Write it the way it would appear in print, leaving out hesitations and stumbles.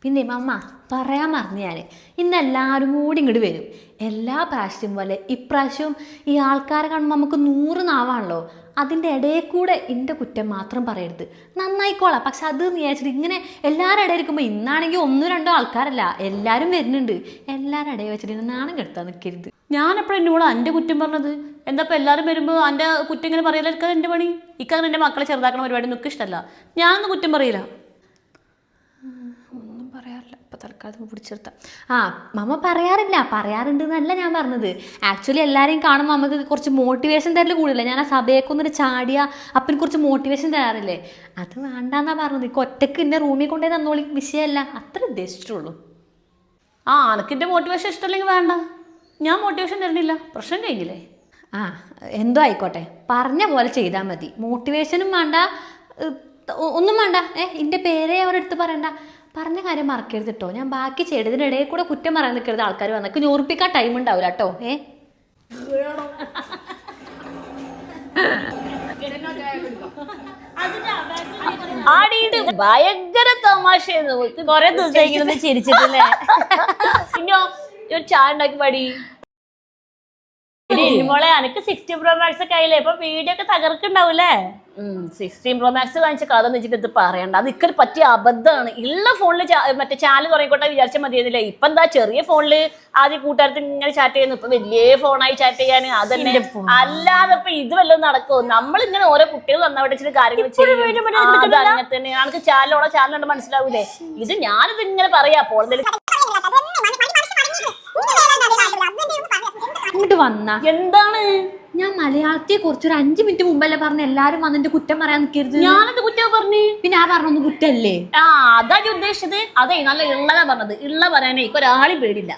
പിന്നെ മമ്മ പറയാൻ മറന്നു ഞാൻ ഇന്ന് എല്ലാവരും കൂടി ഇങ്ങോട്ട് വരും. എല്ലാ പ്രാവശ്യവും പോലെ ഇപ്രാവശ്യവും ഈ ആൾക്കാരെ കാണുമ്പോൾ നമുക്ക് 100 നാവാണല്ലോ. അതിൻ്റെ ഇടയിൽ കൂടെ എൻ്റെ കുറ്റം മാത്രം പറയരുത്. നന്നായിക്കോളാം, പക്ഷെ അത് വിചാരിച്ചിട്ട് ഇങ്ങനെ എല്ലാവരും ഇടയിൽ ഇരിക്കുമ്പോൾ ഇന്നാണെങ്കിൽ 1-2 ആൾക്കാരല്ല, എല്ലാവരും വരുന്നുണ്ട്. എല്ലാവരും ഇടയിൽ വെച്ചിട്ട് നാണം കെടുത്താൻ നിൽക്കരുത്. ഞാൻ എപ്പോഴും എന്നോട് എൻ്റെ കുറ്റം പറഞ്ഞത് എന്താ? ഇപ്പം എല്ലാവരും വരുമ്പോൾ എൻ്റെ കുറ്റം ഇങ്ങനെ പറയലൊക്കെ എൻ്റെ പണി. ഇക്കാരണം എൻ്റെ മക്കളെ ചെറുതാക്കണ പരിപാടി നിൽക്കുക ഇഷ്ടമല്ല. ഞാനൊന്നും കുറ്റം പറയില്ല. ഒന്നും പറയാറില്ല, ഇപ്പം തൽക്കാലം പിടിച്ചെടുത്താം. മമ്മ പറയാറുണ്ട് എന്നല്ല ഞാൻ പറഞ്ഞത്. ആക്ച്വലി എല്ലാവരെയും കാണുമ്പോൾ നമുക്ക് കുറച്ച് മോട്ടിവേഷൻ തരൽ കൂടില്ല. ഞാൻ ആ സഭയൊക്കെ ചാടിയ അപ്പം കുറച്ച് മോട്ടിവേഷൻ തരാറില്ലേ, അത് വേണ്ടാന്നാ പറഞ്ഞത്. എനിക്ക് ഒറ്റയ്ക്ക് എൻ്റെ റൂമിൽ കൊണ്ടേ തന്നോളി, വിഷയമല്ല, അത്ര ഉദ്ദേശിച്ചിട്ടുള്ളൂ. അനക്കിൻ്റെ മോട്ടിവേഷൻ ഇഷ്ടമല്ലെങ്കിൽ വേണ്ട, ഞാൻ മോട്ടിവേഷൻ തരണില്ല, പ്രശ്നം കഴിഞ്ഞില്ലേ? എന്തോ ആയിക്കോട്ടെ, പറഞ്ഞ പോലെ ചെയ്താൽ മതി. മോട്ടിവേഷനും വേണ്ട, ഒന്നും വേണ്ട. എൻ്റെ പേരേ അവിടെ എടുത്ത് പറയണ്ട. പറഞ്ഞ കാര്യം മറക്കരുത് കേട്ടോ. ഞാൻ ബാക്കി ചെയ്തതിനിടയിൽ കൂടെ കുറ്റം പറയാൻ നിൽക്കരുത്. ആൾക്കാർ വന്നൊക്കെ ഞോർപ്പിക്കാൻ ടൈം ഉണ്ടാവില്ല കേട്ടോ. ഭയങ്കര തമാശയായിരുന്നു. കൊറേ ദിവസം ചിരിച്ചിട്ടില്ലേ? ഇന്നോ ഒരു ചായ ഉണ്ടാക്കി പടി മോളെ. എനിക്ക് 16 Pro Max ഒക്കെ ആയില്ലേ, ഇപ്പൊ വീഡിയോ ഒക്കെ തകർക്കുണ്ടാവൂലേ? 16 Pro Max കാണിച്ച കഥ എന്ന് വെച്ചിട്ട് ഇത് പറയണ്ട. അത് ഇക്കൊരു പറ്റിയ അബദ്ധമാണ്. ഉള്ള ഫോണില് മറ്റേ ചാനൽ തുടങ്ങിക്കോട്ടെ വിചാരിച്ചാൽ മതിയെന്നില്ലേ? ഇപ്പൊ എന്താ ചെറിയ ഫോണില് ആദ്യം കൂട്ടുകാരത്ത് ഇങ്ങനെ ചാറ്റ് ചെയ്യുന്നു, ഇപ്പൊ വലിയ ഫോണായി ചാറ്റ് ചെയ്യാൻ. അതന്നെ, അല്ലാതെ ഇപ്പൊ ഇത് വല്ലതും നടക്കുമോ? നമ്മളിങ്ങനെ ഓരോ കുട്ടികൾ വന്നവിടെ വെച്ചിട്ട് കാര്യങ്ങൾ ചെയ്യും. അങ്ങനെ തന്നെ നമുക്ക് ചാനലുണ്ട്, മനസ്സിലാവൂലേ? ഇത് ഞാനിത് ഇങ്ങനെ പറയാ അപ്പോൾ ഇങ്ങോട്ട് വന്ന എന്താണ്? ഞാൻ മലയാളത്തെ കുറച്ചൊരു 5 മിനിറ്റ് മുമ്പല്ലേ പറഞ്ഞ എല്ലാരും വന്നിട്ട് കുറ്റം പറയാൻ നിൽക്കരുത്. ഞാനത് കുറ്റം പറഞ്ഞു. പിന്നെ ആ പറഞ്ഞൊന്നും കുറ്റല്ലേ? അതാ ഉദ്ദേശിച്ചത്. അതെ, നല്ല ഉള്ളതാ പറഞ്ഞത്. ഉള്ള പറയാനേ ഒരാളെയും പേടില്ല.